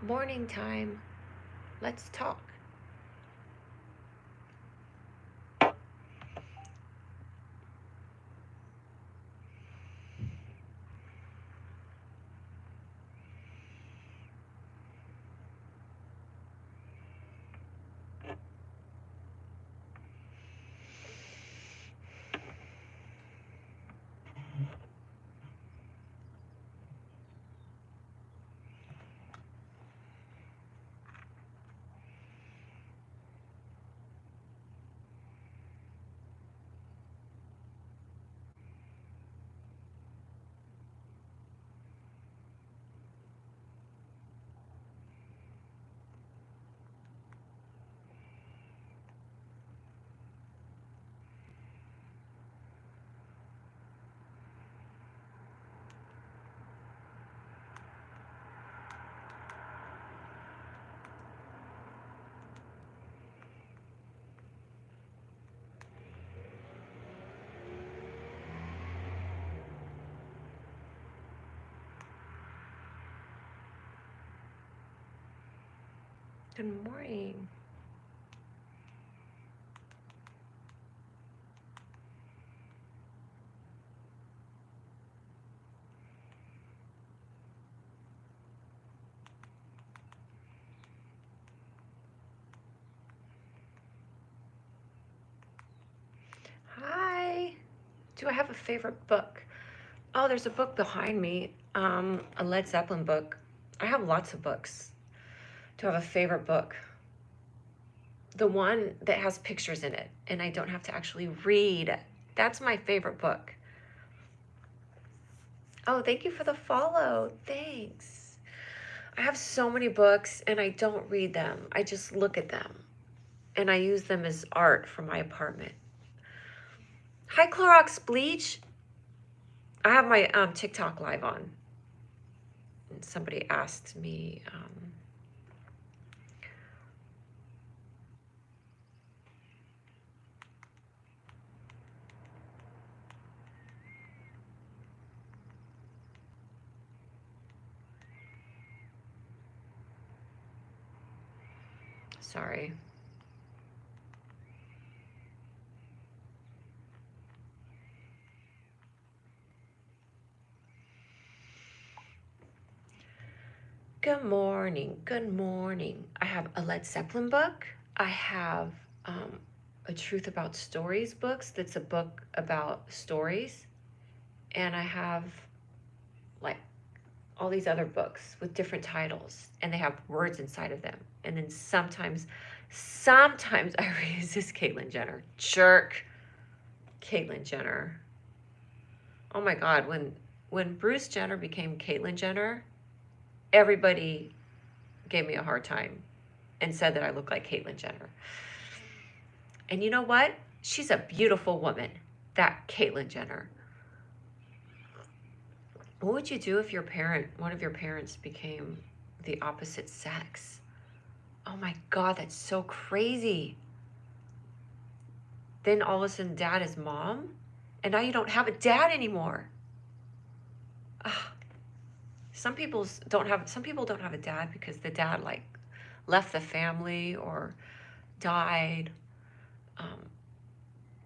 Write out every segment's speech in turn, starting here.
Morning time. Let's talk. Good morning. Hi. Do I have a favorite book? Oh, there's a book behind me, a Led Zeppelin book. I have lots of books. Do I have a favorite book? The one that has pictures in it and I don't have to actually read. That's my favorite book. Oh, thank you for the follow. Thanks. I have so many books and I don't read them. I just look at them and I use them as art for my apartment. Hi, Clorox Bleach. I have my TikTok live on. And somebody asked me, sorry. Good morning. Good morning. I have a Led Zeppelin book. I have a Truth About Stories books. That's a book about stories. And I have like all these other books with different titles and they have words inside of them. And then sometimes I read, is this Caitlyn Jenner? Jerk. Caitlyn Jenner. Oh my God, when Bruce Jenner became Caitlyn Jenner, everybody gave me a hard time and said that I look like Caitlyn Jenner. And you know what? She's a beautiful woman, that Caitlyn Jenner. What would you do if one of your parents became the opposite sex? Oh my God, that's so crazy. Then all of a sudden dad is mom, and now you don't have a dad anymore. Ugh. Some people don't have a dad because the dad like left the family or died.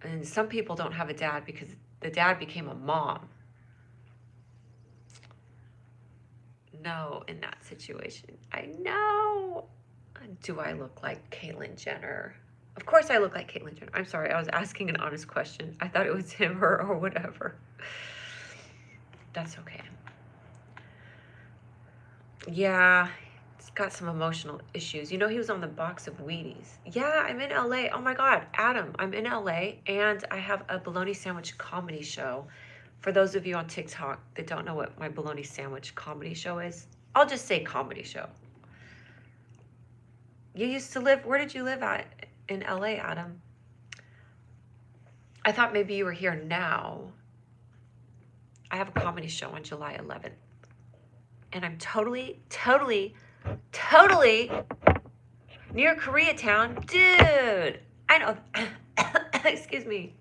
And some people don't have a dad because the dad became a mom. No, in that situation. I know. Do I look like Caitlyn Jenner? Of course I look like Caitlyn Jenner. I'm sorry, I was asking an honest question. I thought it was him, her, or whatever. That's okay. Yeah, he's got some emotional issues. You know, he was on the box of Wheaties. Yeah, I'm in LA. Oh my God, Adam, I'm in LA and I have a bologna sandwich comedy show. For those of you on TikTok that don't know what my bologna sandwich comedy show is, I'll just say comedy show. You used to live, where did you live at in LA, Adam? I thought maybe you were here now. I have a comedy show on July 11th. And I'm totally near Koreatown. Dude, I know. Excuse me.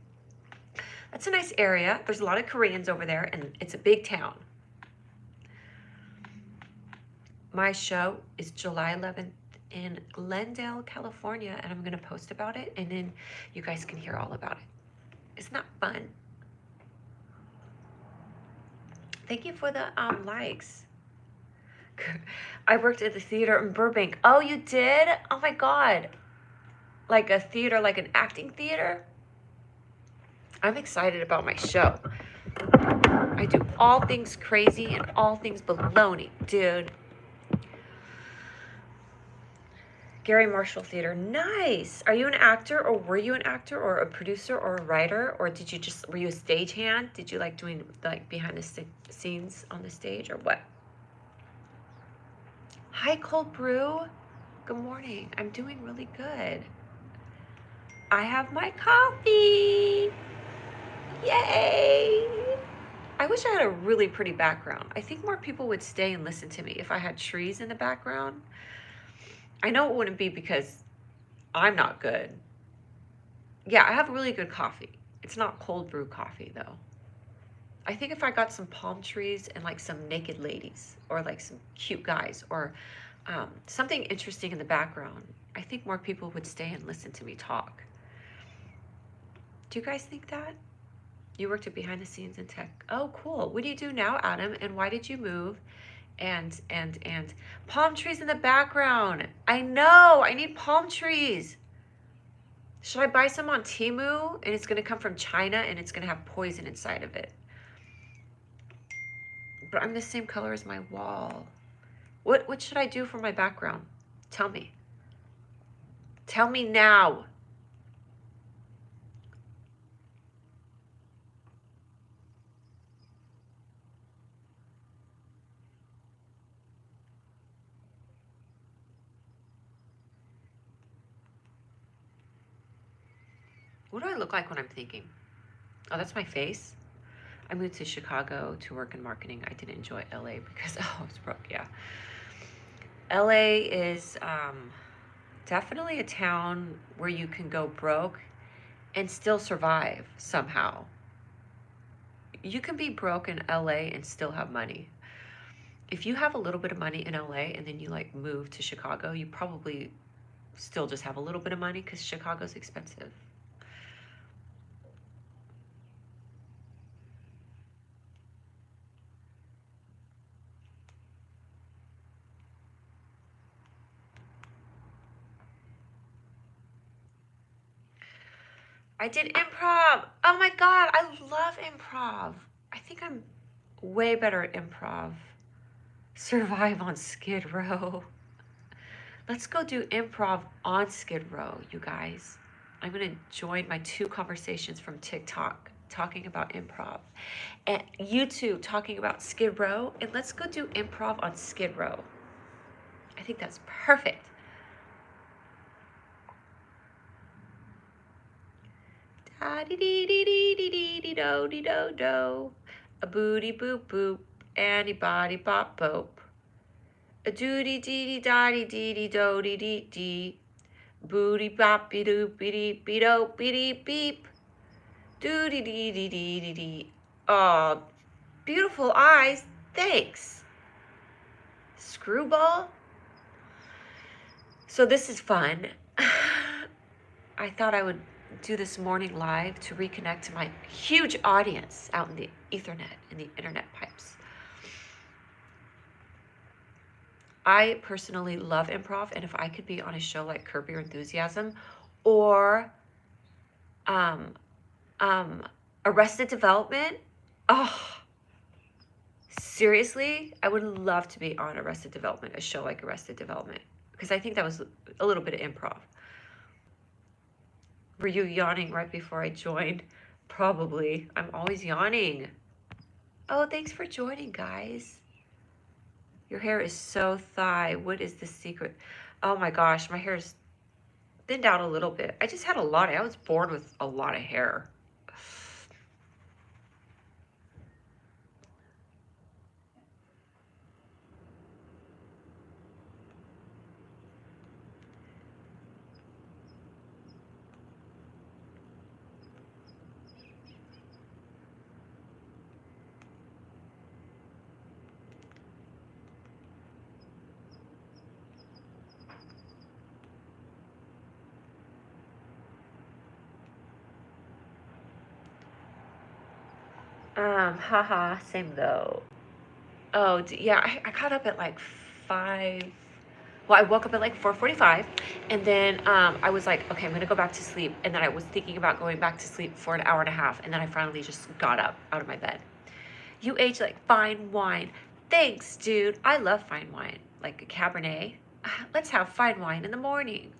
That's a nice area. There's a lot of Koreans over there, and it's a big town. My show is July 11th in Glendale, California, and I'm going to post about it, and then you guys can hear all about it. Isn't that fun? Thank you for the likes. I worked at the theater in Burbank. Oh, you did? Oh my God. Like a theater, like an acting theater? I'm excited about my show. I do all things crazy and all things baloney, dude. Gary Marshall Theater. Nice. Are you an actor, or were you an actor or a producer or a writer, or did you just, were you a stagehand? Did you like doing like behind the scenes on the stage, or what? Hi, Cold Brew. Good morning. I'm doing really good. I have my coffee. Yay. I wish I had a really pretty background. I think more people would stay and listen to me if I had trees in the background. I know it wouldn't be because I'm not good. Yeah, I have really good coffee. It's not cold brew coffee though. I think if I got some palm trees and like some naked ladies or like some cute guys or something interesting in the background, I think more people would stay and listen to me talk. Do you guys think that? You worked at behind the scenes in tech. Oh, cool. What do you do now, Adam? And why did you move? And palm trees in the background. I know. I need palm trees. Should I buy some on Temu? And it's going to come from China and it's going to have poison inside of it. But I'm the same color as my wall. What should I do for my background? Tell me. Tell me now. What do I look like when I'm thinking? Oh, that's my face. I moved to Chicago to work in marketing. I didn't enjoy LA because, oh, I was broke, yeah. LA is definitely a town where you can go broke and still survive somehow. You can be broke in LA and still have money. If you have a little bit of money in LA and then you like move to Chicago, you probably still just have a little bit of money because Chicago's expensive. I did improv. Oh my God, I love improv. I think I'm way better at improv. Survive on Skid Row. Let's go do improv on Skid Row, you guys. I'm going to join my 2 conversations from TikTok talking about improv and YouTube talking about Skid Row, and let's go do improv on Skid Row. I think that's perfect. Da-dee-dee-dee-dee-dee-dee-do-dee-do-do. A booty boop boop, anybody bop boop. A doody dee dotty dee do dee dee dee. Booty bop be doop be dee be do be dee beep. Doody dee dee dee dee dee. Oh, beautiful eyes. Thanks. Screwball. So this is fun. I thought I would do this morning live to reconnect to my huge audience out in the Ethernet, in the internet pipes. I personally love improv, and if I could be on a show like Curb Your Enthusiasm or Arrested Development, oh, seriously, I would love to be on Arrested Development, a show like Arrested Development, because I think that was a little bit of improv. Were you yawning right before I joined? Probably. I'm always yawning. Oh, thanks for joining, guys. Your hair is so thigh. What is the secret? Oh my gosh, my hair is thinned out a little bit. I just had a lot. I was born with a lot of hair. Haha, same though. Oh, yeah, I caught up at like 5. Well, I woke up at like 4:45, and then I was like, okay, I'm gonna go back to sleep. And then I was thinking about going back to sleep for an hour and a half, and then I finally just got up out of my bed. You age like fine wine. Thanks, dude. I love fine wine, like a Cabernet. Let's have fine wine in the morning.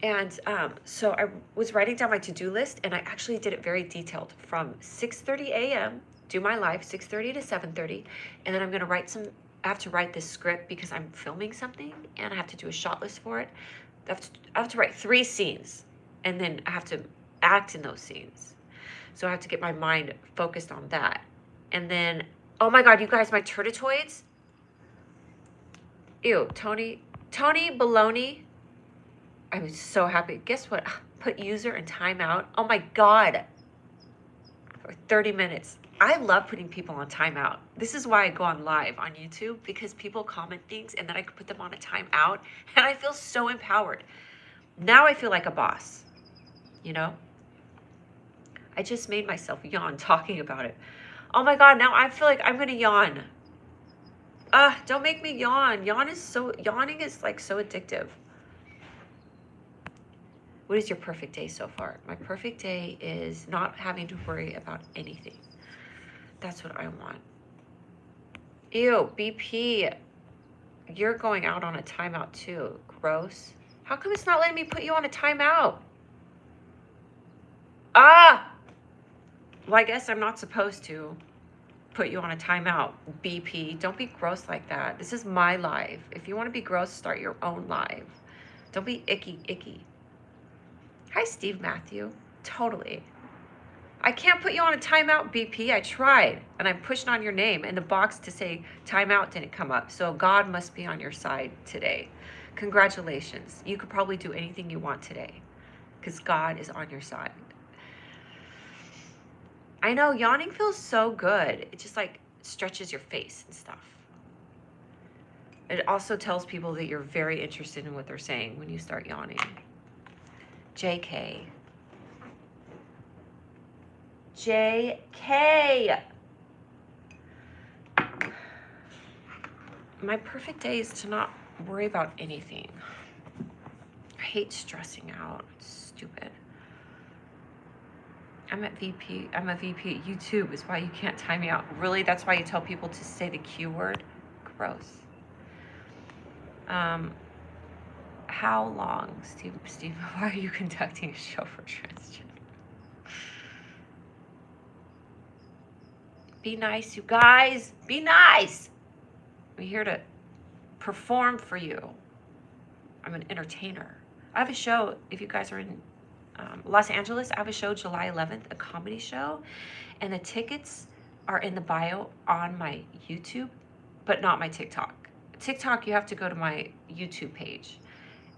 And so I was writing down my to-do list, and I actually did it very detailed from 6:30 a.m. do my live 6:30 to 7:30, and then I'm gonna I have to write this script because I'm filming something, and I have to do a shot list for it. I have to write 3 scenes, and then I have to act in those scenes. So I have to get my mind focused on that. And then, oh my God, you guys, my turtitoids. Ew, Tony Bologna. I was so happy. Guess what? Put user in timeout. Oh my God. For 30 minutes. I love putting people on timeout. This is why I go on live on YouTube, because people comment things and then I can put them on a timeout, and I feel so empowered. Now I feel like a boss, you know? I just made myself yawn talking about it. Oh my God, now I feel like I'm gonna yawn. Don't make me yawn. Yawning is like so addictive. What is your perfect day so far? My perfect day is not having to worry about anything. That's what I want. Ew, BP, you're going out on a timeout too. Gross. How come it's not letting me put you on a timeout? Well, I guess I'm not supposed to put you on a timeout, BP. Don't be gross like that. This is my live. If you want to be gross, start your own live. Don't be icky. Hi, Steve Matthew. Totally. I can't put you on a timeout, BP. I tried, and I'm pushing on your name, and the box to say timeout didn't come up. So God must be on your side today. Congratulations. You could probably do anything you want today, because God is on your side. I know, yawning feels so good. It just like stretches your face and stuff. It also tells people that you're very interested in what they're saying when you start yawning. JK. My perfect day is to not worry about anything. I hate stressing out. It's stupid. I'm a VP at YouTube is why you can't time me out. Really? That's why you tell people to say the Q word? Gross. How long, Steve, why are you conducting a show for transgender? Be nice, you guys. Be nice. I'm here to perform for you. I'm an entertainer. I have a show, if you guys are in Los Angeles, I have a show July 11th, a comedy show, and the tickets are in the bio on my YouTube, but not my TikTok. TikTok, you have to go to my YouTube page,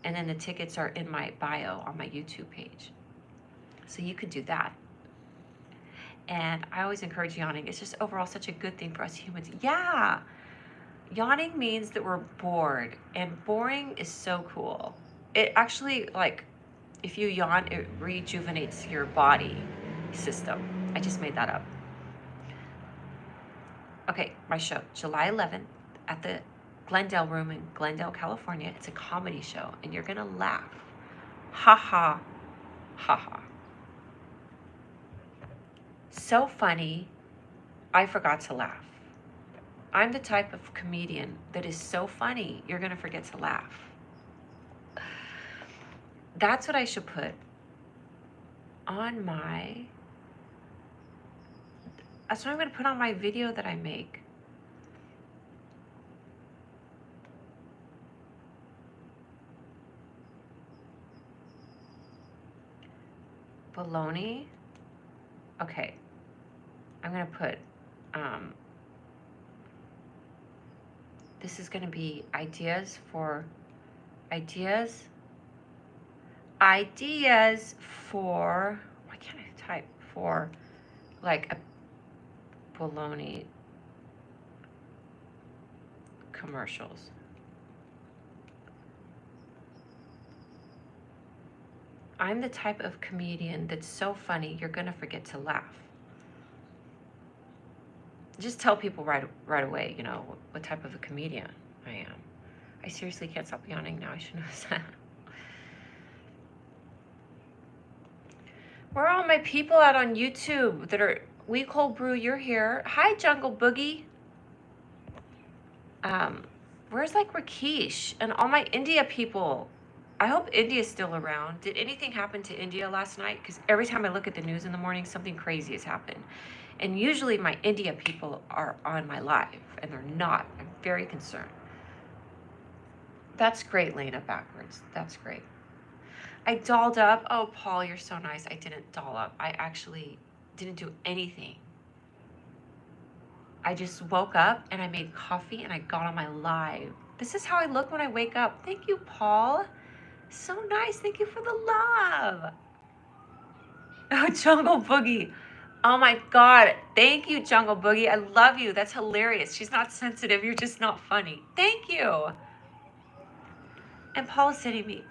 and then the tickets are in my bio on my YouTube page. So you could do that. And I always encourage yawning. It's just overall such a good thing for us humans. Yeah. Yawning means that we're bored, and boring is so cool. It actually, like, if you yawn, it rejuvenates your body system. I just made that up. Okay, my show, July 11th at the Glendale Room in Glendale, California. It's a comedy show, and you're gonna laugh. Ha ha, ha ha. So funny, I forgot to laugh. I'm the type of comedian that is so funny, you're gonna forget to laugh. That's what I should put on my, that's what I'm gonna put on my video that I make. Bologna. Okay, I'm gonna put, this is gonna be ideas for why can't I type for like a bologna commercials. I'm the type of comedian that's so funny, you're gonna forget to laugh. Just tell people right away, you know, what type of a comedian I am. I seriously can't stop yawning now. I should know that. Where are all my people out on YouTube that are We Cold Brew? You're here. Hi, Jungle Boogie. Where's like Rakesh and all my India people? I hope India's still around. Did anything happen to India last night? Because every time I look at the news in the morning, something crazy has happened. And usually my India people are on my live, and they're not. I'm very concerned. That's great, Lena, backwards. That's great. I dolled up. Oh, Paul, you're so nice. I didn't doll up. I actually didn't do anything. I just woke up and I made coffee and I got on my live. This is how I look when I wake up. Thank you, Paul. So nice. Thank you for the love. Oh, Jungle Boogie. Oh my God. Thank you, Jungle Boogie. I love you. That's hilarious. She's not sensitive. You're just not funny. Thank you. And Paul is sending me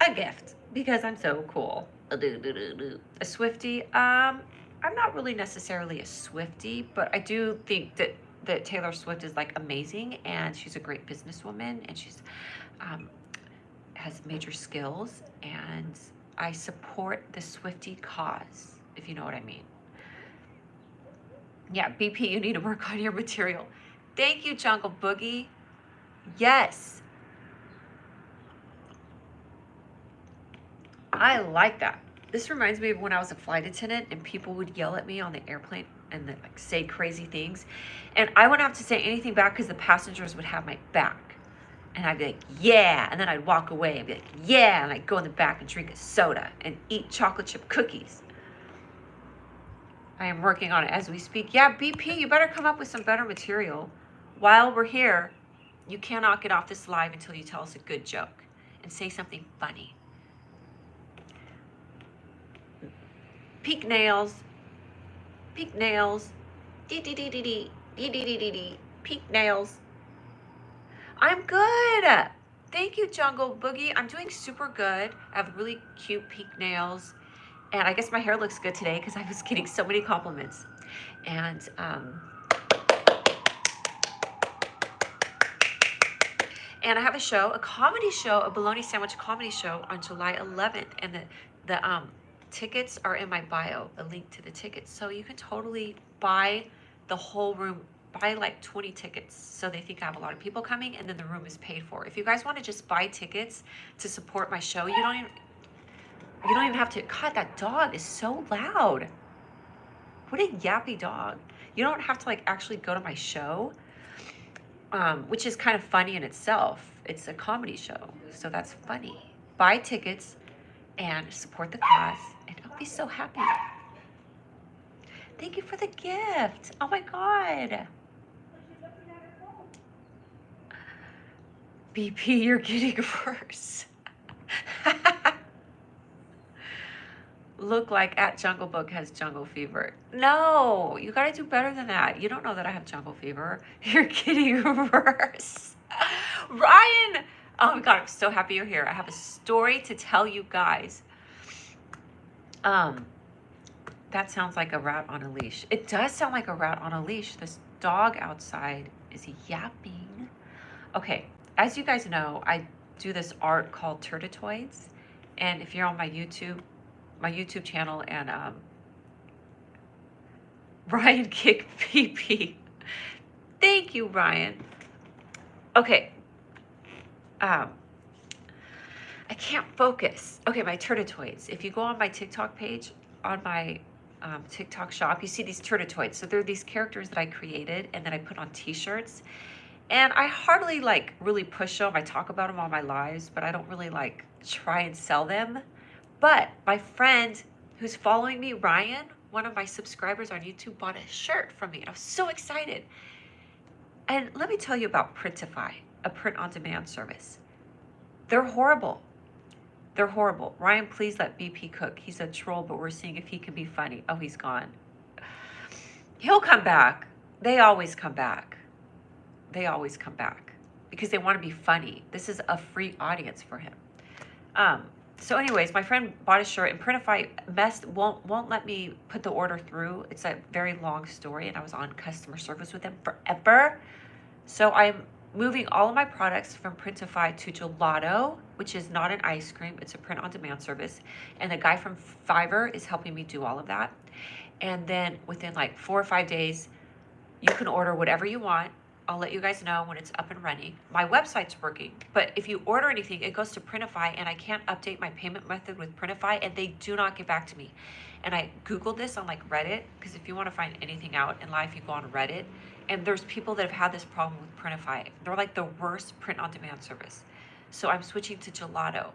a gift because I'm so cool. A Swiftie. I'm not really necessarily a Swiftie, but I do think that Taylor Swift is like amazing, and she's a great businesswoman, and she's has major skills, and I support the Swiftie cause, if you know what I mean. Yeah, BP, you need to work on your material. Thank you, Jungle Boogie. Yes. I like that. This reminds me of when I was a flight attendant and people would yell at me on the airplane and then like say crazy things. And I wouldn't have to say anything back because the passengers would have my back. And I'd be like, yeah. And then I'd walk away and be like, yeah. And I'd go in the back and drink a soda and eat chocolate chip cookies. I am working on it as we speak. Yeah, BP, you better come up with some better material. While we're here, you cannot get off this live until you tell us a good joke and say something funny. Peak nails, peak nails, dee, peak nails. I'm good. Thank you, Jungle Boogie. I'm doing super good. I have really cute peak nails. And I guess my hair looks good today because I was getting so many compliments. And I have a show, a comedy show, a bologna sandwich comedy show on July 11th. And the tickets are in my bio, a link to the tickets. So you can totally buy the whole room, buy like 20 tickets. So they think I have a lot of people coming, and then the room is paid for. If you guys want to just buy tickets to support my show, you don't even have to. God, that dog is so loud. What a yappy dog. You don't have to like actually go to my show, which is kind of funny in itself. It's a comedy show, so that's funny. Buy tickets and support the cause, and I'll be so happy. Thank you for the gift. Oh my God. BP, you're getting worse. Look like at Jungle Book has jungle fever. No, you gotta do better than that. You don't know that I have jungle fever. You're getting worse. Ryan! Oh my God, I'm so happy you're here. I have a story to tell you guys. That sounds like a rat on a leash. It does sound like a rat on a leash. This dog outside is yapping. Okay, as you guys know, I do this art called Turtitoids. And if you're on my YouTube channel, and Ryan kicked PP. Thank you, Ryan. Okay. I can't focus. Okay, my Turtitoids. If you go on my TikTok page, on my TikTok shop, you see these Turtitoids. So they're these characters that I created and then I put on t-shirts. And I hardly like really push them. I talk about them on my lives, but I don't really like try and sell them. But my friend who's following me, Ryan, one of my subscribers on YouTube, bought a shirt from me. And I was so excited. And let me tell you about Printify, a print-on-demand service. They're horrible. They're horrible. Ryan, please let BP cook. He's a troll, but we're seeing if he can be funny. Oh, he's gone. He'll come back. They always come back. They always come back because they want to be funny. This is a free audience for him. So anyways, my friend bought a shirt and Printify won't let me put the order through. It's a very long story and I was on customer service with them forever. So I'm moving all of my products from Printify to Gelato, which is not an ice cream. It's a print on demand service. And the guy from Fiverr is helping me do all of that. And then within like 4 or 5 days, you can order whatever you want. I'll let you guys know when it's up and running. My website's working, but if you order anything, it goes to Printify and I can't update my payment method with Printify and they do not get back to me. And I Googled this on like Reddit, because if you want to find anything out in life, you go on Reddit. And there's people that have had this problem with Printify. They're like the worst print on demand service. So I'm switching to Gelato.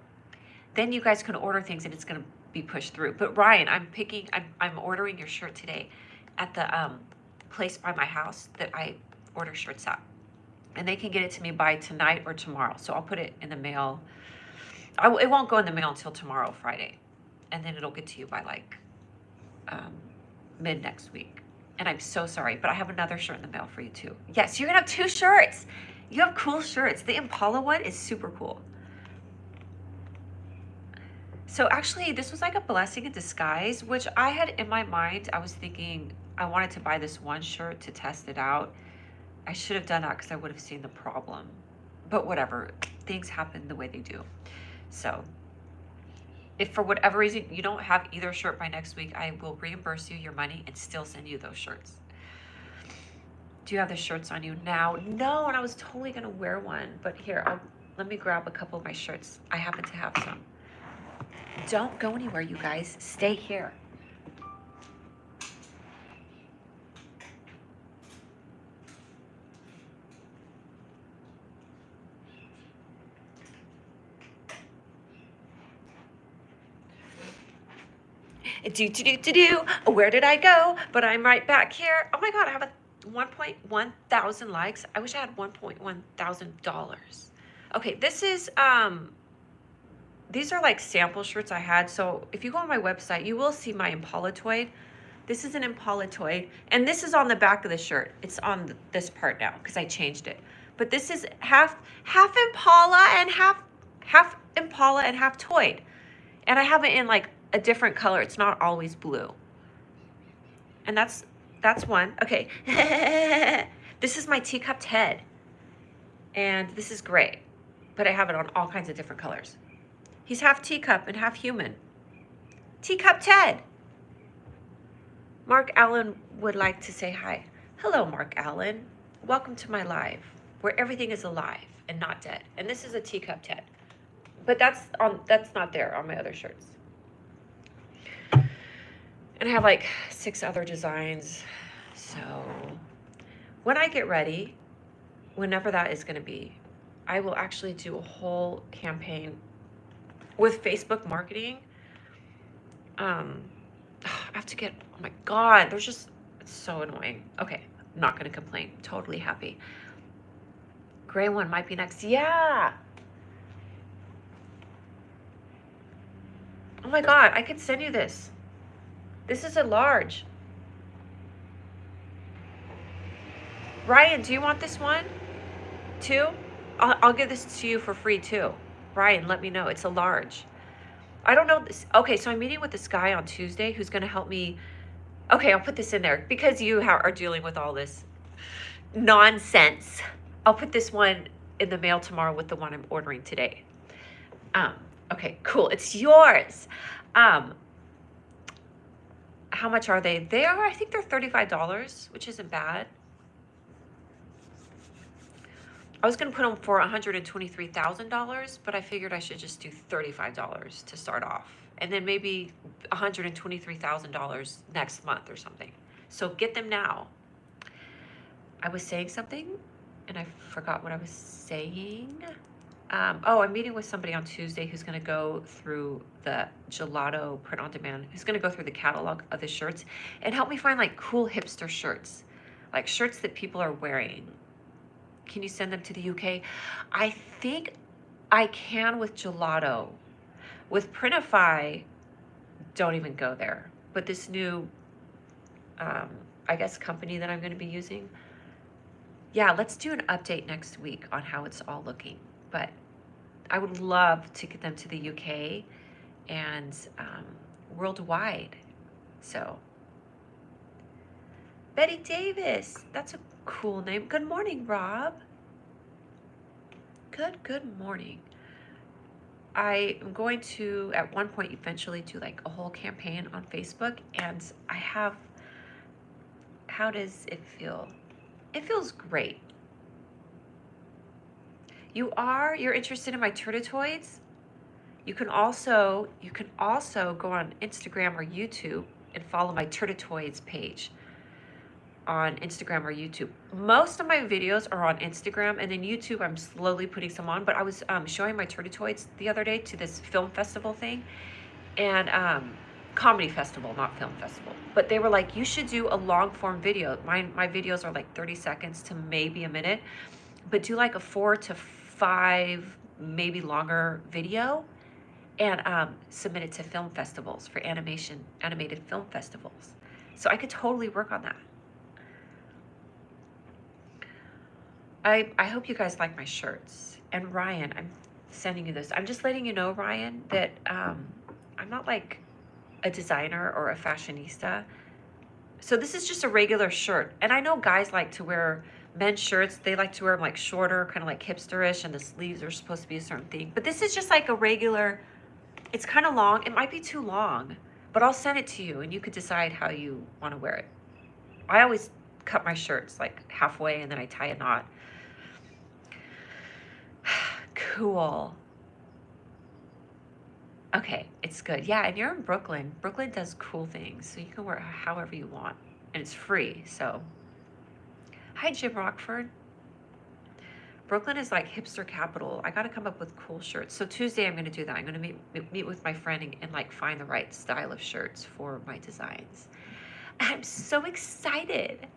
Then you guys can order things and it's going to be pushed through. But Ryan, I'm ordering your shirt today at the place by my house that I order shirts at. And they can get it to me by tonight or tomorrow. So I'll put it in the mail. It won't go in the mail until tomorrow, Friday. And then it'll get to you by like mid next week. And I'm so sorry, but I have another shirt in the mail for you too. Yes, you're gonna have 2 shirts. You have cool shirts. The Impala one is super cool. So actually, this was like a blessing in disguise, which I had in my mind. I was thinking I wanted to buy this one shirt to test it out. I should have done that because I would have seen the problem. But whatever, things happen the way they do. So if for whatever reason you don't have either shirt by next week, I will reimburse you your money and still send you those shirts. Do you have the shirts on you now? No, and I was totally gonna wear one, but here, let me grab a couple of my shirts. I happen to have some. Don't go anywhere, you guys. Stay here. Where did I go? But I'm right back here. Oh my God, I have a 1.1 thousand likes. I wish I had $1.1 thousand. Okay, this is these are like sample shirts I had. So if you go on my website, you will see my Impala toy. This is an Impala toy, and this is on the back of the shirt. It's on this part now because I changed it. But this is half Impala and half Impala and half toyed. And I have it in like a different color. It's not always blue. And that's one. Okay. This is my teacup Ted. And this is gray. But I have it on all kinds of different colors. He's half teacup and half human. Teacup Ted. Mark Allen would like to say hi. Hello, Mark Allen. Welcome to my live, where everything is alive and not dead. And this is a teacup Ted. But that's not there on my other shirts. And I have like 6 other designs. So when I get ready, whenever that is going to be, I will actually do a whole campaign with Facebook marketing. I have to get, oh my God, it's so annoying. Okay, I'm not going to complain. Totally happy. Gray one might be next. Yeah. Oh my God, I could send you this. This is a large. Ryan, do you want this one too? I'll give this to you for free too. Ryan, let me know. It's a large. I don't know this. Okay, so I'm meeting with this guy on Tuesday who's going to help me. Okay, I'll put this in there because you are dealing with all this nonsense. I'll put this one in the mail tomorrow with the one I'm ordering today. Okay, cool. It's yours. How much are they? I think they're $35, which isn't bad. I was going to put them for $123,000, but I figured I should just do $35 to start off. And then maybe $123,000 next month or something. So get them now. I was saying something and I forgot what I was saying. I'm meeting with somebody on Tuesday who's going to go through the Gelato print on demand, who's going to go through the catalog of the shirts and help me find like cool hipster shirts, like shirts that people are wearing. Can you send them to the UK? I think I can with Gelato. With Printify, don't even go there. But this new, I guess, company that I'm going to be using, yeah, let's do an update next week on how it's all looking. But I would love to get them to the UK and worldwide. So, Betty Davis, that's a cool name. Good morning, Rob. Good morning. I am going to, at one point, eventually do like a whole campaign on Facebook, and I have, how does it feel? It feels great. You're interested in my Turtitoids? You can also go on Instagram or YouTube and follow my Turtitoids page on Instagram or YouTube. Most of my videos are on Instagram, and then YouTube I'm slowly putting some on, but I was showing my Turtitoids the other day to this film festival thing, and comedy festival, not film festival. But they were like, you should do a long form video. My videos are like 30 seconds to maybe a minute, but do like a 4 to 5, maybe longer video, and submit it to film festivals for animated film festivals. So I could totally work on that. I hope you guys like my shirts. And Ryan, I'm sending you this. I'm just letting you know, Ryan, that I'm not like a designer or a fashionista. So this is just a regular shirt. And I know guys like to wear men's shirts. They like to wear them like shorter, kind of like hipsterish, and the sleeves are supposed to be a certain thing. But this is just like a regular, it's kind of long. It might be too long, but I'll send it to you and you could decide how you want to wear it. I always cut my shirts like halfway and then I tie a knot. Cool. Okay, it's good. Yeah, and you're in Brooklyn. Brooklyn does cool things, so you can wear it however you want, and it's free. So, hi, Jim Rockford. Brooklyn is like hipster capital. I got to come up with cool shirts. So Tuesday I'm going to do that. I'm going to meet with my friend and like find the right style of shirts for my designs. I'm so excited.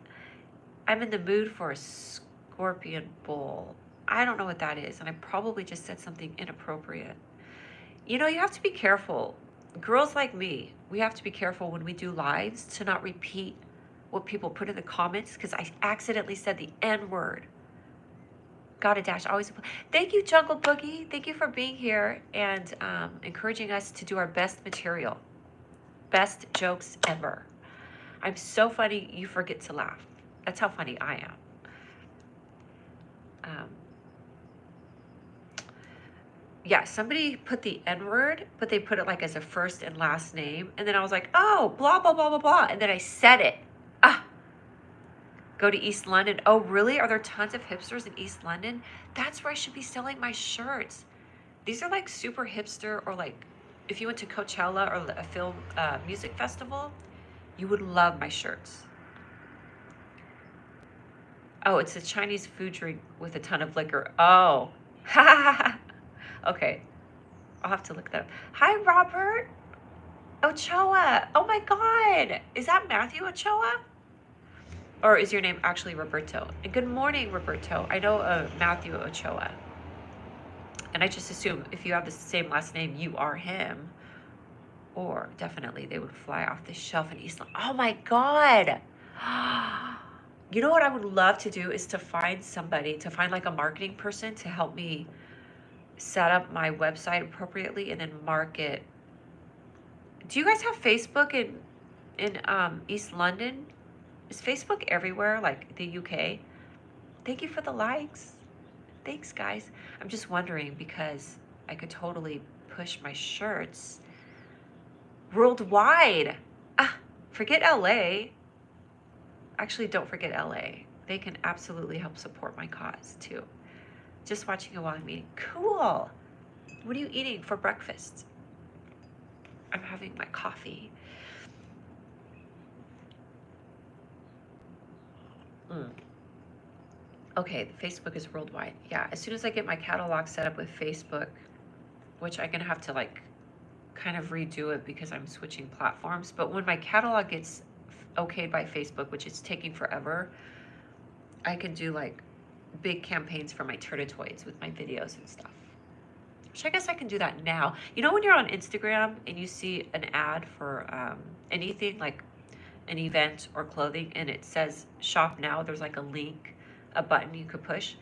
I'm in the mood for a scorpion bowl. I don't know what that is, and I probably just said something inappropriate. You know, you have to be careful. Girls like me, we have to be careful when we do lives to not repeat what people put in the comments, because I accidentally said the N word. Gotta dash, always. Thank you, Jungle Boogie. Thank you for being here and encouraging us to do our best material. Best jokes ever. I'm so funny, you forget to laugh. That's how funny I am. Yeah, somebody put the N-word, but they put it like as a first and last name. And then I was like, oh, blah, blah, blah, blah, blah. And then I said it. Go to East London. Oh, really? Are there tons of hipsters in East London? That's where I should be selling my shirts. These are like super hipster, or like if you went to Coachella or a film music festival, you would love my shirts. Oh, it's a Chinese food drink with a ton of liquor. Oh, okay. I'll have to look that up. Hi, Robert Ochoa. Oh my God. Is that Matthew Ochoa? Or is your name actually Roberto? And good morning, Roberto. I know Matthew Ochoa. And I just assume if you have the same last name, you are him. Or definitely they would fly off the shelf in East London. Oh my God. You know what I would love to do is to find somebody, to find like a marketing person to help me set up my website appropriately and then market. Do you guys have Facebook in East London? Is Facebook everywhere, like the UK? Thank you for the likes. Thanks, guys. I'm just wondering because I could totally push my shirts worldwide. Forget LA. Actually, don't forget LA. They can absolutely help support my cause too. Just watching a while I'm eating. Cool. What are you eating for breakfast? I'm having my coffee. Okay, Facebook is worldwide. Yeah, as soon as I get my catalog set up with Facebook, which I'm gonna have to like kind of redo it because I'm switching platforms. But when my catalog gets okayed by Facebook, which is taking forever, I can do like big campaigns for my Turtitoids with my videos and stuff. Which I guess I can do that now. You know when you're on Instagram and you see an ad for anything like an event or clothing and it says shop now, there's like a link, a button you could push.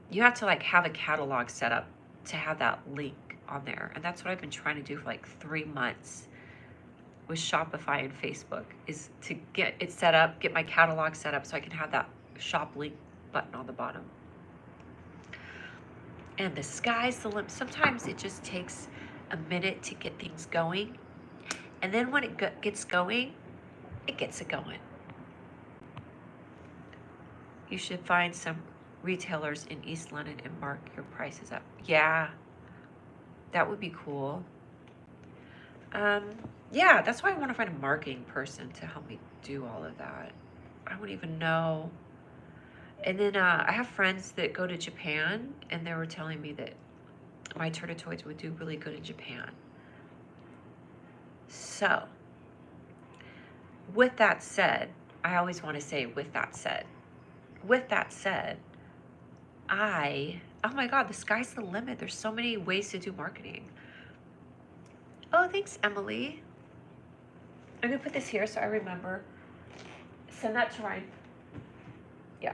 You have to like have a catalog set up to have that link on there. And that's what I've been trying to do for like 3 months with Shopify and Facebook, is to get it set up, get my catalog set up so I can have that shop link button on the bottom. And the sky's the limit. Sometimes it just takes a minute to get things going. And then when it gets going, it gets it going. You should find some retailers in East London and mark your prices up. Yeah, that would be cool. Yeah, that's why I want to find a marketing person to help me do all of that. I wouldn't even know. And then I have friends that go to Japan, and they were telling me that my Turtitoids would do really good in Japan. So, with that said, I always want to say with that said, oh my God, the sky's the limit. There's so many ways to do marketing. Oh, thanks, Emily. I'm gonna put this here so I remember. Send that to Ryan. Yeah.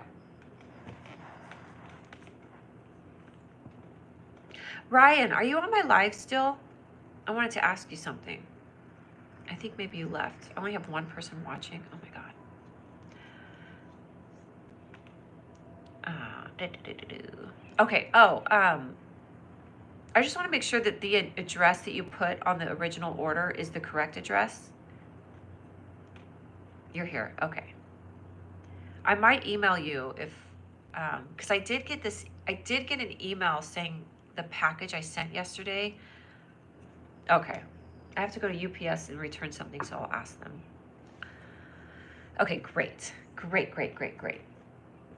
Ryan, are you on my live still? I wanted to ask you something. I think maybe you left. I only have one person watching. Oh my God. Okay. I just want to make sure that the address that you put on the original order is the correct address. You're here. Okay. I might email you if, because I did get an email saying the package I sent yesterday. Okay. I have to go to UPS and return something, so I'll ask them. Okay, great.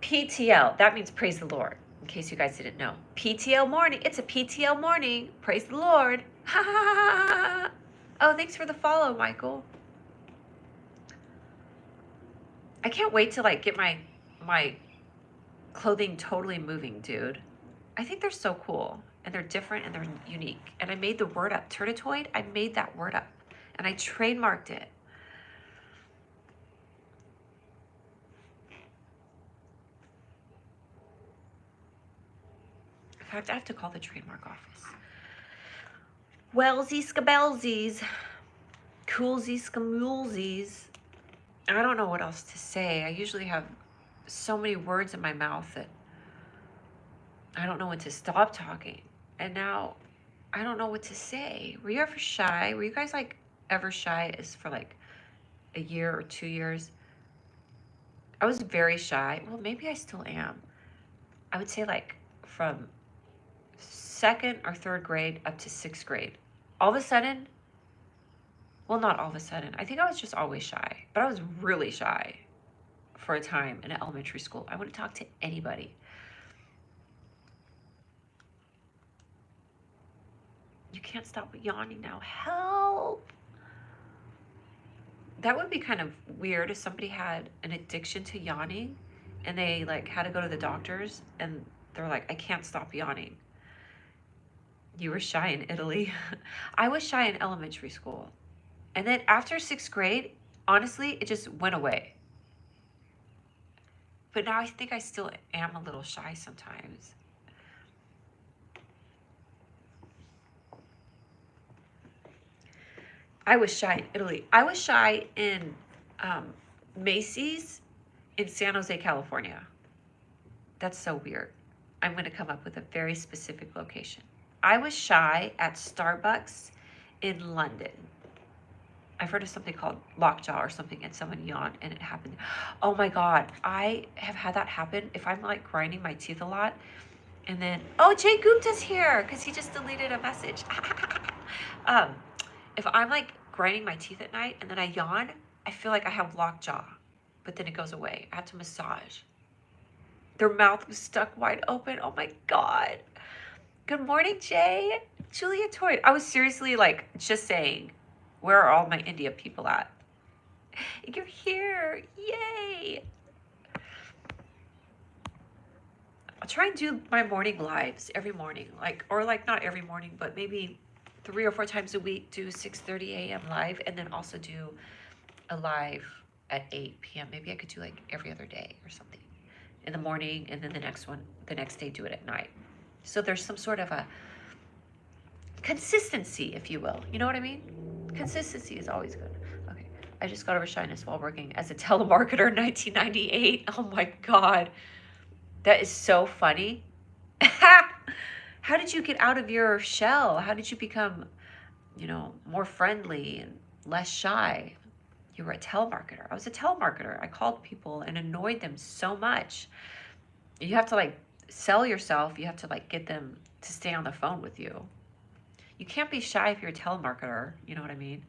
PTL, that means praise the Lord, in case you guys didn't know. PTL morning, it's a PTL morning. Praise the Lord. Ha ha ha ha. Oh, thanks for the follow, Michael. I can't wait to like get my clothing totally moving, dude. I think they're so cool, and they're different, and they're unique. And I made the word up, Turtitoid. I made that word up, and I trademarked it. In fact, I have to call the trademark office. Wellsies skabelsies, coolsies skamulsies. I don't know what else to say. I usually have so many words in my mouth that I don't know when to stop talking. And now I don't know what to say. Were you ever shy? Were you guys like ever shy as for like a year or 2 years? I was very shy. Well, maybe I still am. I would say like from 2nd or 3rd grade up to 6th grade. All of a sudden, well, not all of a sudden. I think I was just always shy, but I was really shy for a time in elementary school. I wouldn't talk to anybody. You can't stop yawning now. Help! That would be kind of weird if somebody had an addiction to yawning and they like had to go to the doctors and they're like, I can't stop yawning. You were shy in Italy. I was shy in elementary school. And then after 6th grade, honestly, it just went away. But now I think I still am a little shy sometimes. I was shy in Italy. I was shy in Macy's in San Jose, California. That's so weird. I'm going to come up with a very specific location. I was shy at Starbucks in London. I've heard of something called lockjaw or something, and someone yawned and it happened. Oh my God, I have had that happen. If I'm like grinding my teeth a lot and then, oh, Jay Gupta's here because he just deleted a message. If I'm like grinding my teeth at night and then I yawn, I feel like I have lockjaw, but then it goes away. I have to massage. Their mouth was stuck wide open. Oh my God. Good morning, Jay. Julia Toyd. I was seriously like just saying, where are all my India people at? You're here. Yay. I'll try and do my morning lives every morning. Or not every morning, but maybe 3 or 4 times a week, do 6:30 a.m. live, and then also do a live at 8 p.m. Maybe I could do like every other day or something in the morning, and then the next day do it at night. So there's some sort of a consistency, if you will. You know what I mean? Consistency is always good. Okay. I just got over shyness while working as a telemarketer in 1998. Oh my God. That is so funny. How did you get out of your shell? How did you become, more friendly and less shy? You were a telemarketer. I was a telemarketer. I called people and annoyed them so much. You have to sell yourself. You have to get them to stay on the phone with you. You can't be shy if you're a telemarketer. You know what I mean?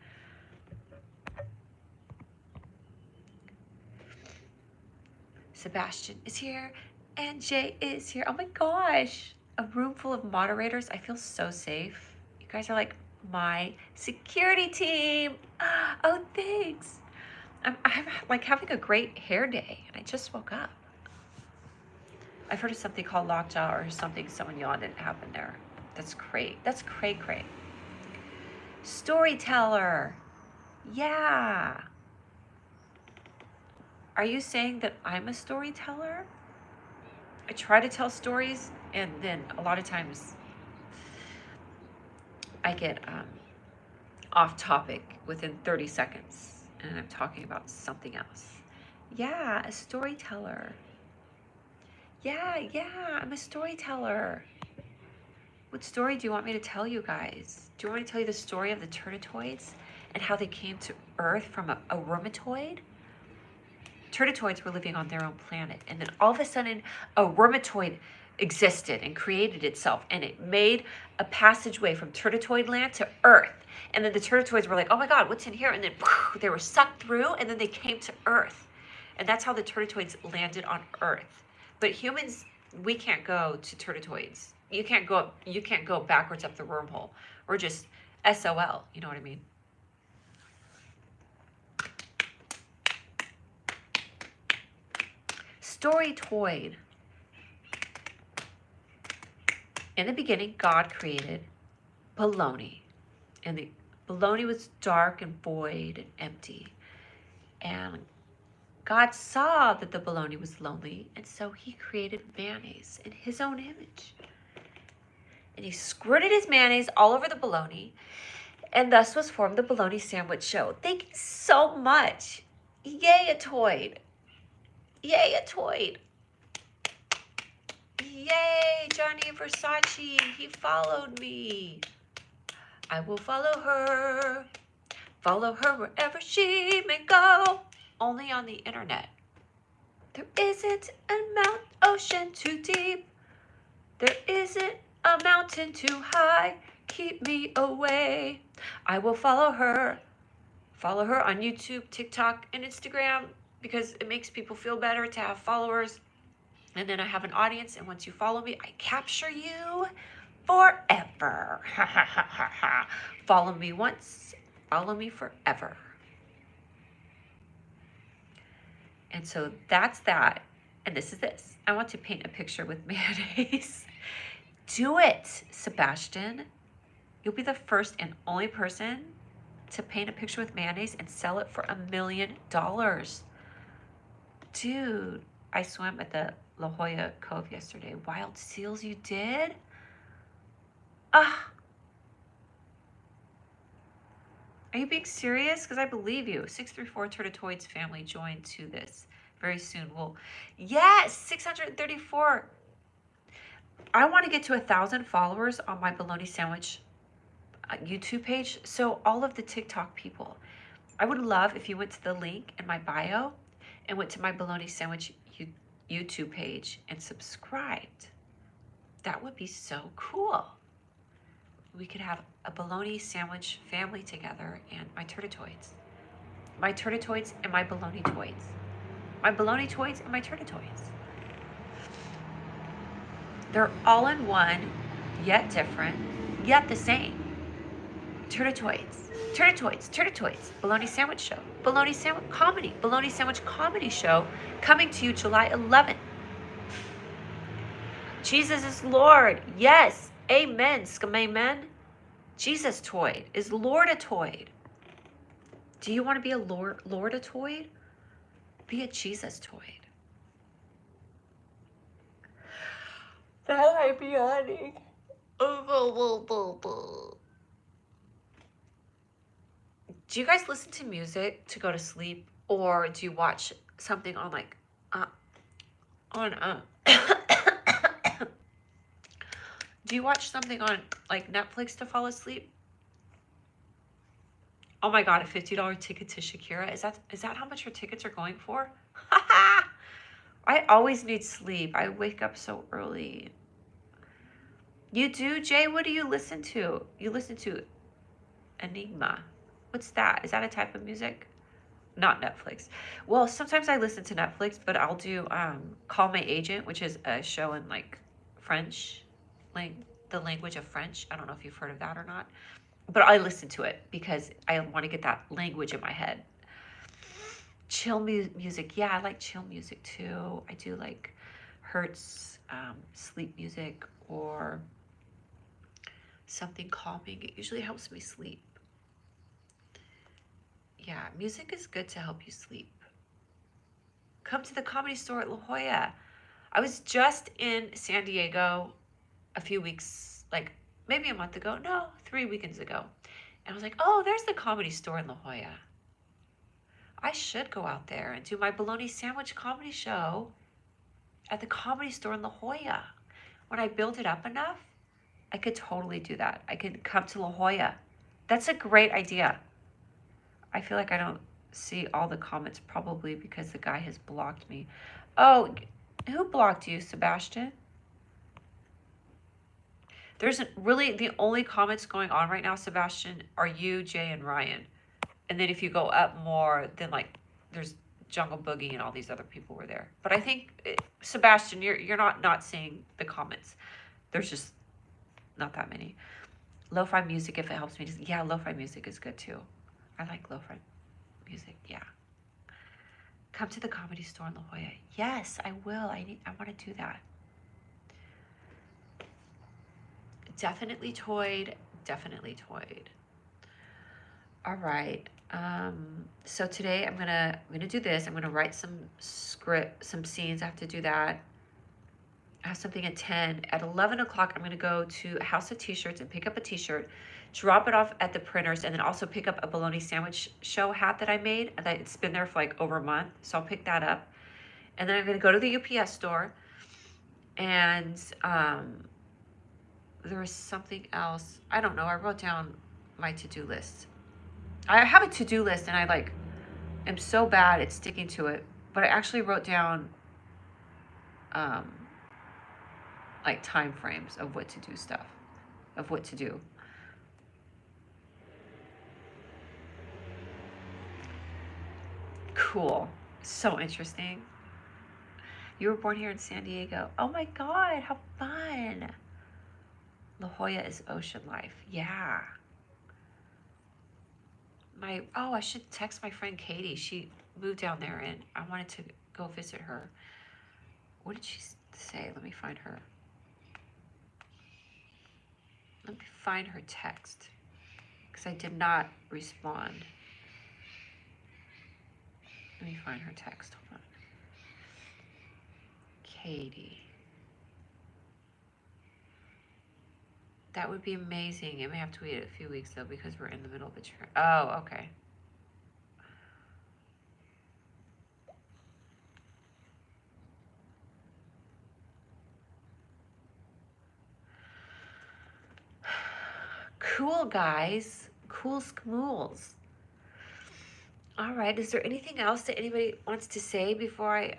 Sebastian is here and Jay is here. Oh my gosh. A room full of moderators. I feel so safe. You guys are like my security team. Oh, thanks. I'm having a great hair day and I just woke up. I've heard of something called lockjaw or something. Someone yawned and it happened there. That's great. That's cray. Storyteller. Yeah. Are you saying that I'm a storyteller? I try to tell stories, and then a lot of times I get off topic within 30 seconds, and I'm talking about something else. Yeah, a storyteller. Yeah, I'm a storyteller. What story do you want me to tell you guys? Do you want me to tell you the story of the Turnitoids and how they came to Earth from a rheumatoid? Turnitoids were living on their own planet, and then all of a sudden a rheumatoid existed and created itself, and it made a passageway from Turnitoid land to Earth. And then the Turnitoids were like, oh my God, what's in here? And then they were sucked through, and then they came to Earth. And that's how the Turnitoids landed on Earth. But humans, we can't go to Turnitoids. You can't go backwards up the wormhole. We're just SOL, you know what I mean? Storytoid. In the beginning, God created Bologna. And the Bologna was dark and void and empty. And God saw that the Bologna was lonely, and so he created mayonnaise in his own image. And he squirted his mayonnaise all over the Bologna, and thus was formed the Bologna Sandwich Show. Thank you so much. Yay, a toid. Yay, a toid. Yay, Johnny Versace. He followed me. I will follow her. Follow her wherever she may go. Only on the internet. There isn't a ocean too deep. There isn't a mountain too high. Keep me away. I will follow her. Follow her on YouTube, TikTok, and Instagram because it makes people feel better to have followers. And then I have an audience, and once you follow me, I capture you forever. Follow me once, follow me forever. And so that's that. And this is this. I want to paint a picture with mayonnaise. Do it, Sebastian. You'll be the first and only person to paint a picture with mayonnaise and sell it for $1 million. Dude, I swam at the La Jolla Cove yesterday. Wild seals, you did? Ah. Are you being serious? Because I believe you. 634 Turnitoids family joined to this very soon. Well, yes, 634. I want to get to 1,000 followers on my Bologna Sandwich YouTube page. So all of the TikTok people, I would love if you went to the link in my bio and went to my Bologna Sandwich YouTube page and subscribed. That would be so cool. We could have a Bologna Sandwich family together and my Turnitoids. My Turnitoids and my Bologna Toids. My Bologna Toids and my Turnitoids. They're all in one, yet different, yet the same. Turnitoids, Turnitoids, Turnitoids, Bologna Sandwich Show, Bologna Sandwich Comedy, Bologna Sandwich Comedy Show, coming to you July 11th. Jesus is Lord. Yes. Amen. Amen. Jesus Toid is Lordatoid. Do you want to be a Lordatoid? Be a Jesus Toid. That might be honey. Do you guys listen to music to go to sleep, or do you watch something on like uh, on do you watch something on like Netflix to fall asleep? Oh my God, a $50 ticket to Shakira. Is that how much her tickets are going for? I always need sleep. I wake up so early. You do, Jay? What do you listen to? You listen to Enigma. What's that? Is that a type of music? Not Netflix. Well, sometimes I listen to Netflix, but I'll do Call My Agent, which is a show in like French, like the language of French. I don't know if you've heard of that or not, but I listen to it because I want to get that language in my head. Chill music. Yeah, I like chill music too. I do like Hertz sleep music or something calming. It usually helps me sleep. Yeah, music is good to help you sleep. Come to the Comedy Store at La Jolla. I was just in San Diego a few weeks, like maybe a month ago. No, 3 weekends ago. And I was like, oh, there's the Comedy Store in La Jolla. I should go out there and do my bologna sandwich comedy show at the Comedy Store in La Jolla. When I build it up enough, I could totally do that. I could come to La Jolla. That's a great idea. I feel like I don't see all the comments, probably because the guy has blocked me. Oh, who blocked you, Sebastian? There's really the only comments going on right now, Sebastian, are you, Jay, and Ryan. And then if you go up more, then like there's Jungle Boogie and all these other people were there. But I think Sebastian, you're not seeing the comments. There's just not that many. Lo-fi music, if it helps me. Yeah, lo-fi music is good too. I like lo-fi music. Yeah. Come to the Comedy Store in La Jolla. Yes, I will. I want to do that. Definitely toyed. Definitely toyed. All right. So today I'm gonna do this. I'm gonna write some script, some scenes. I have to do that. I have something at 10. At 11 o'clock, I'm gonna go to House of T-Shirts and pick up a T-shirt, drop it off at the printers, and then also pick up a bologna sandwich show hat that I made. That it's been there for like over a month, so I'll pick that up. And then I'm gonna go to the UPS store, and there was something else. I don't know. I wrote down my to-do list. I have a to-do list, and I am so bad at sticking to it. But I actually wrote down like time frames of what to do stuff, of what to do. Cool. So interesting. You were born here in San Diego. Oh my God, how fun. La Jolla is ocean life. Yeah. I should text my friend Katie. She moved down there and I wanted to go visit her. What did she say? Let me find her. Let me find her text because I did not respond. Let me find her text. Hold on. Katie. That would be amazing. It may have to wait a few weeks though because we're in the middle of a trip. Oh, okay. Cool, guys. Cool schmools. All right. Is there anything else that anybody wants to say before I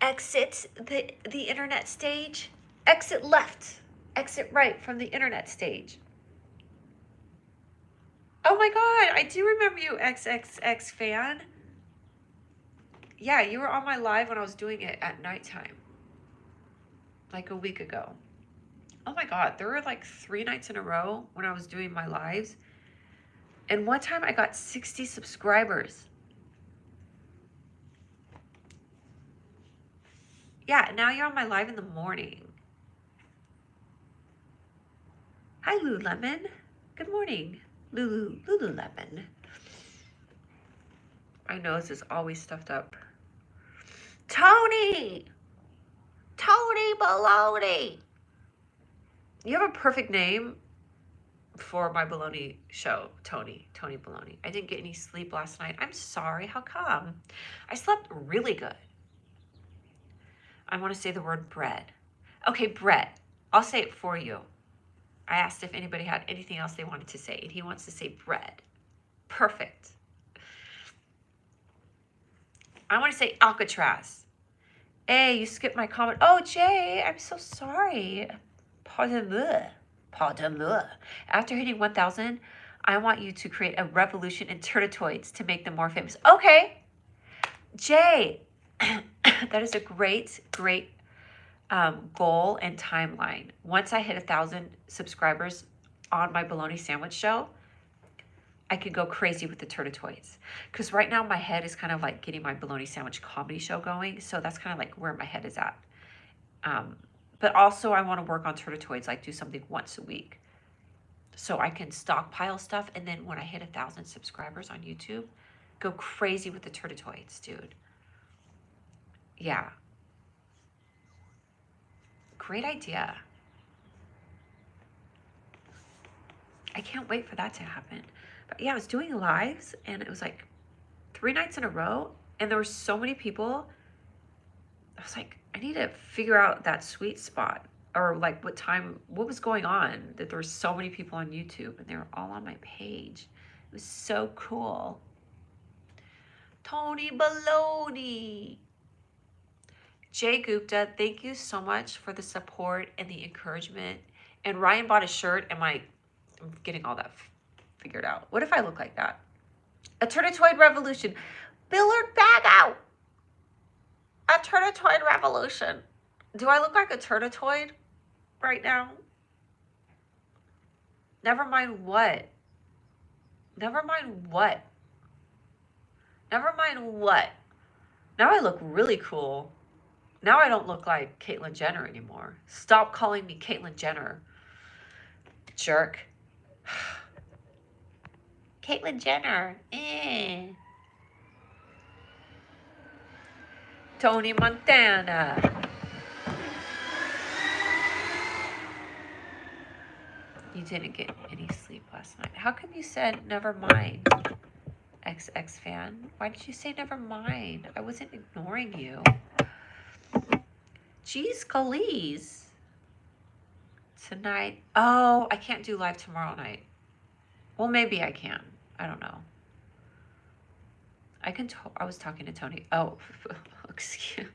exit the internet stage? Exit left. Exit right from the internet stage. Oh my God, I do remember you, XXX fan. Yeah, you were on my live when I was doing it at nighttime. Like a week ago. Oh my God, there were like 3 nights in a row when I was doing my lives. And one time I got 60 subscribers. Yeah, now you're on my live in the morning. Hi, Lululemon. Good morning, Lululemon. My nose is always stuffed up. Tony Baloney. You have a perfect name, for my Bologna show, Tony Bologna. I didn't get any sleep last night. I'm sorry. How come? I slept really good. I want to say the word bread. Okay, bread. I'll say it for you. I asked if anybody had anything else they wanted to say, and he wants to say bread. Perfect. I want to say Alcatraz. Hey, you skipped my comment. Oh, Jay, I'm so sorry. Pardon me. Pardon me. After hitting 1,000, I want you to create a revolution in Turtitoids to make them more famous. Okay. Jay, that is a great goal and timeline. Once I hit 1,000 subscribers on my bologna sandwich show, I could go crazy with the Turtitoids. Because right now my head is kind of like getting my bologna sandwich comedy show going. So that's kind of like where my head is at. But also I want to work on Turtitoids, like do something once a week. So I can stockpile stuff. And then when I hit 1,000 subscribers on YouTube, go crazy with the Turtitoids, dude. Yeah. Great idea. I can't wait for that to happen. But yeah, I was doing lives and it was like 3 nights in a row and there were so many people. I was like, I need to figure out that sweet spot or like what was going on that there were so many people on YouTube and they were all on my page. It was so cool. Tony Baloney. Jay Gupta, thank you so much for the support and the encouragement. And Ryan bought a shirt and I'm getting all that figured out. What if I look like that? A Turtitoid revolution. Billard bag out. A Turtitoid revolution. Do I look like a Turtitoid right now? Never mind what? Never mind what? Never mind what? Now I look really cool. Now I don't look like Caitlyn Jenner anymore. Stop calling me Caitlyn Jenner. Jerk. Caitlyn Jenner. Tony Montana. You didn't get any sleep last night. How come you said never mind? XX fan. Why did you say never mind? I wasn't ignoring you. Jeez, Khalees. Tonight. Oh, I can't do live tomorrow night. Well, maybe I can. I don't know. I was talking to Tony. Oh, excuse.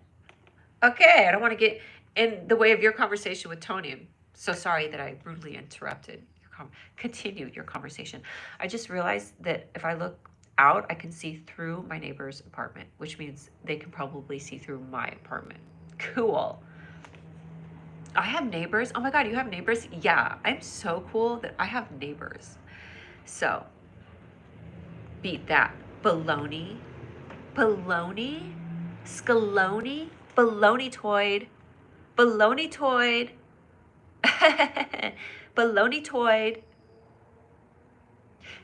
Okay, I don't want to get in the way of your conversation with Tony. I'm so sorry that I rudely interrupted. Continued your conversation. I just realized that if I look out, I can see through my neighbor's apartment, which means they can probably see through my apartment. Cool. I have neighbors. Oh my God, you have neighbors? Yeah, I'm so cool that I have neighbors. So, beat that. Baloney. Baloney. Scaloni. Baloney-toid. Baloney-toid. Baloney-toid.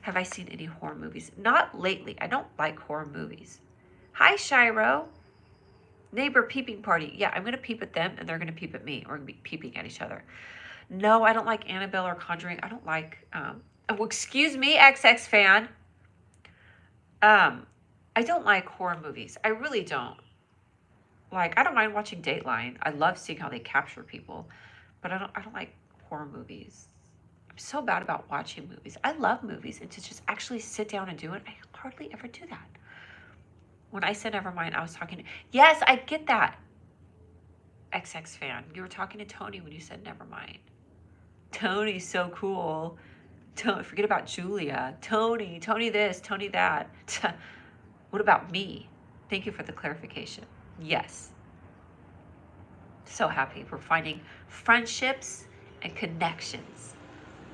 Have I seen any horror movies? Not lately. I don't like horror movies. Hi, Shiro. Neighbor peeping party. Yeah, I'm going to peep at them and they're going to peep at me. We're going to be peeping at each other. No, I don't like Annabelle or Conjuring. I don't like... oh, excuse me, XX fan. I don't like horror movies. I really don't. Like, I don't mind watching Dateline. I love seeing how they capture people. But I don't like horror movies. I'm so bad about watching movies. I love movies. And to just actually sit down and do it, I hardly ever do that. When I said never mind, I was talking to... Yes, I get that. XX fan. You were talking to Tony when you said never mind. Tony's so cool. Forget about Julia. Tony this, Tony that. What about me? Thank you for the clarification. Yes. So happy we're finding friendships and connections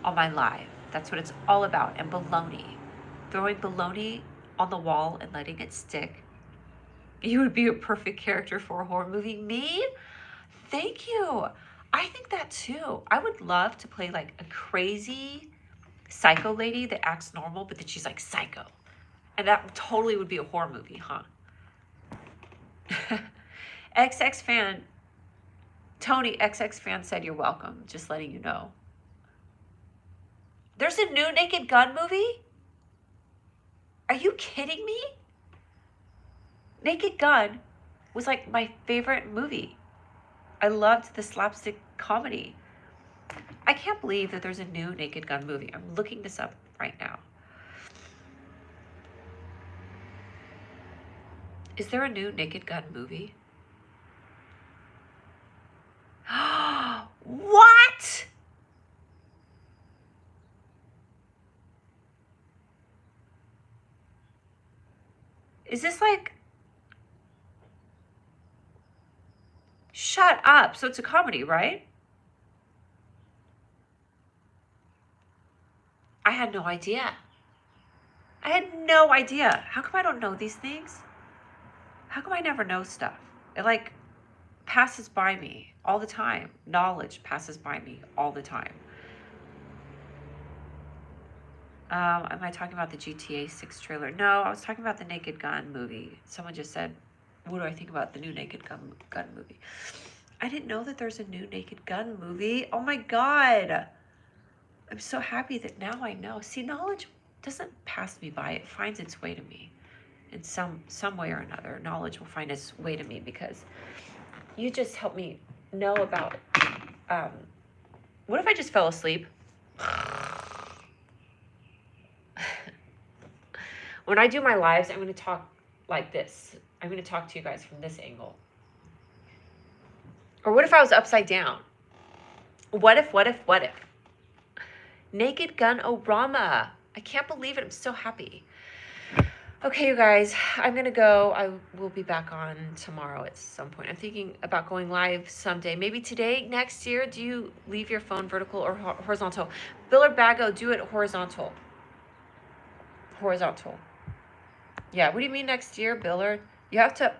on my live. That's what it's all about. And baloney. Throwing baloney on the wall and letting it stick. You would be a perfect character for a horror movie. Me? Thank you. I think that too. I would love to play like a crazy psycho lady that acts normal, but then she's like psycho. And that totally would be a horror movie, huh? XX fan. Tony, XX fan said you're welcome. Just letting you know. There's a new Naked Gun movie? Are you kidding me? Naked Gun was like my favorite movie. I loved the slapstick comedy. I can't believe that there's a new Naked Gun movie. I'm looking this up right now. Is there a new Naked Gun movie? What? Is this like... Shut up. So it's a comedy, right? I had no idea. I had no idea. How come I don't know these things? How come I never know stuff? It like passes by me all the time. Knowledge passes by me all the time. Am I talking about the GTA 6 trailer? No, I was talking about the Naked Gun movie. Someone just said, what do I think about the new Naked Gun movie? I didn't know that there's a new Naked Gun movie. Oh my God. I'm so happy that now I know. See, knowledge doesn't pass me by. It finds its way to me. In some way or another, knowledge will find its way to me because you just helped me know about... what if I just fell asleep? When I do my lives, I'm going to talk like this. I'm going to talk to you guys from this angle. Or what if I was upside down? What if? Naked Gun Orama. I can't believe it. I'm so happy. Okay, you guys, I'm going to go. I will be back on tomorrow at some point. I'm thinking about going live someday. Maybe today, next year. Do you leave your phone vertical or horizontal? Bill or Bago, do it horizontal. Horizontal. Yeah, what do you mean next year, Biller? You have to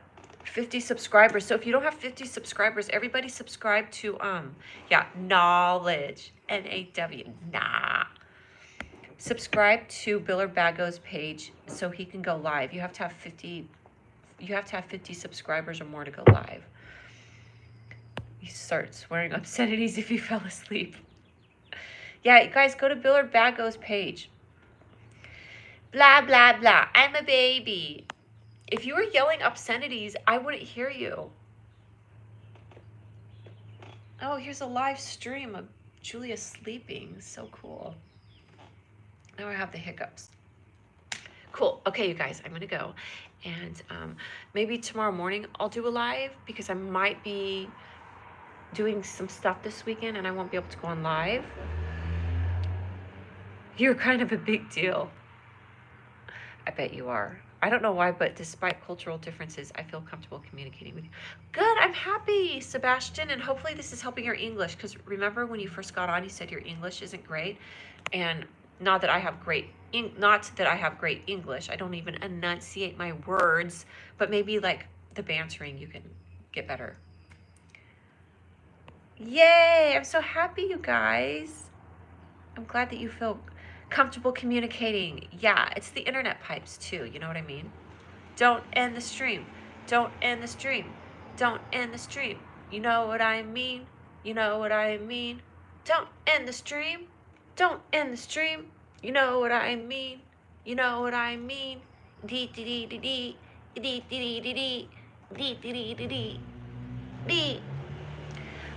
50 subscribers. So if you don't have 50 subscribers, everybody subscribe to Knowledge. N-A-W. Nah. Subscribe to Biller Bago's page so he can go live. You have to have 50 subscribers or more to go live. You start swearing obscenities if you fell asleep. Yeah, you guys, go to Biller Bago's page. Blah, blah, blah. I'm a baby. If you were yelling obscenities, I wouldn't hear you. Oh, here's a live stream of Julia sleeping. So cool. Now I have the hiccups. Cool. Okay, you guys, I'm going to go. And maybe tomorrow morning I'll do a live because I might be doing some stuff this weekend and I won't be able to go on live. You're kind of a big deal. I bet you are. I don't know why, but despite cultural differences, I feel comfortable communicating with you. Good, I'm happy, Sebastian, and hopefully this is helping your English, because remember when you first got on, you said your English isn't great, and not that I have great English. I don't even enunciate my words, but maybe like the bantering, you can get better. Yay, I'm so happy, you guys. I'm glad that you feel comfortable communicating. Yeah, it's the internet pipes too, you know what I mean? Don't end the stream. Don't end the stream. Don't end the stream. You know what I mean? You know what I mean? Don't end the stream. Don't end the stream. You know what I mean? You know what I mean? Dee dee dee dee dee dee dee dee dee dee dee dee dee dee.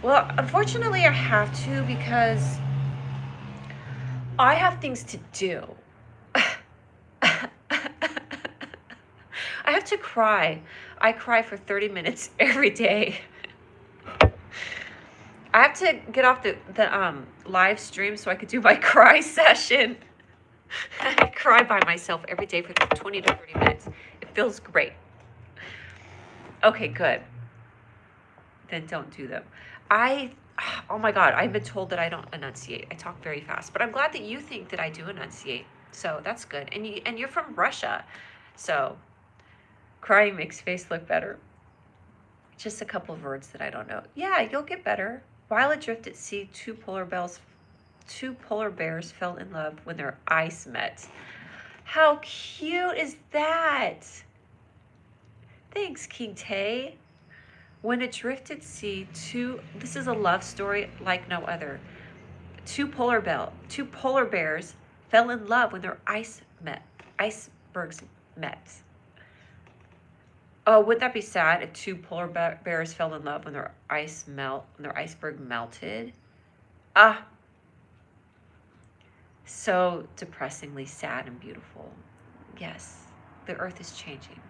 Well, unfortunately I have to because I have things to do. I have to cry. I cry for 30 minutes every day. I have to get off the live stream so I could do my cry session. I cry by myself every day for 20 to 30 minutes. It feels great. Okay, good. Then don't do them. Oh my God, I've been told that I don't enunciate. I talk very fast, but I'm glad that you think that I do enunciate. So that's good. And you're from Russia. So crying makes face look better. Just a couple of words that I don't know. Yeah, you'll get better. While adrift at sea, two polar bears fell in love when their eyes met. How cute is that? Thanks, King Tay. When adrift at sea, this is a love story like no other. Two polar bears fell in love when their icebergs met. Oh, wouldn't that be sad if two polar bears fell in love when their iceberg melted? Ah, so depressingly sad and beautiful. Yes, the earth is changing.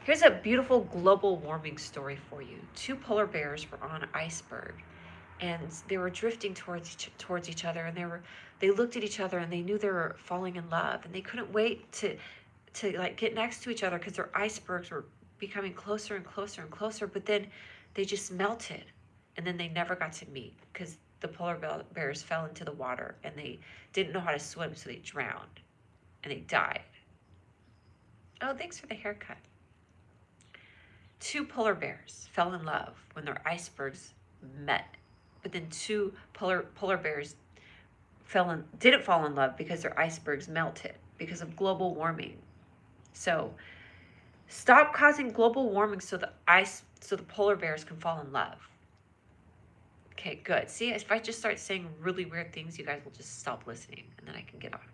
Here's a beautiful global warming story for you. Two polar bears were on an iceberg, and they were drifting towards each other, and they looked at each other, and they knew they were falling in love, and they couldn't wait to like get next to each other because their icebergs were becoming closer and closer and closer. But then they just melted, and then they never got to meet because the polar bears fell into the water, and they didn't know how to swim, so they drowned, and they died. Oh, thanks for the haircut. Two polar bears fell in love when their icebergs met, but then two polar bears didn't fall in love because their icebergs melted because of global warming. So stop causing global warming so the polar bears can fall in love. Okay, good. See, if I just start saying really weird things, you guys will just stop listening, and then I can get off.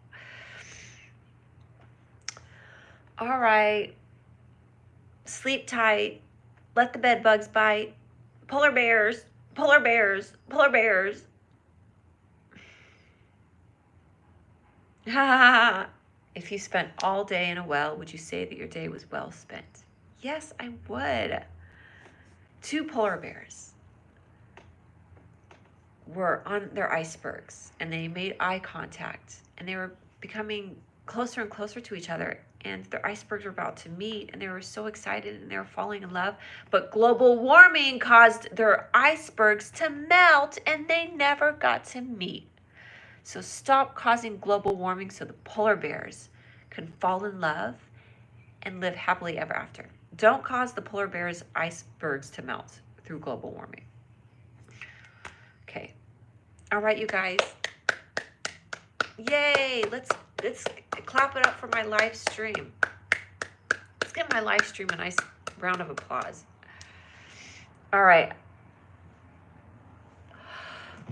All right. Sleep tight. Let the bed bugs bite. Polar bears, polar bears, polar bears. If you spent all day in a well, would you say that your day was well spent? Yes, I would. Two polar bears were on their icebergs, and they made eye contact, and they were becoming closer and closer to each other, and their icebergs were about to meet, and they were so excited, and they were falling in love. But global warming caused their icebergs to melt, and they never got to meet. So stop causing global warming so the polar bears can fall in love and live happily ever after. Don't cause the polar bears' icebergs to melt through global warming. Okay. All right, you guys. Yay! Let's clap it up for my live stream. Let's give my live stream a nice round of applause. All right.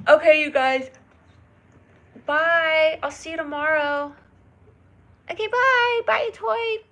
Okay, you guys. Bye. I'll see you tomorrow. Okay, bye. Bye, toy.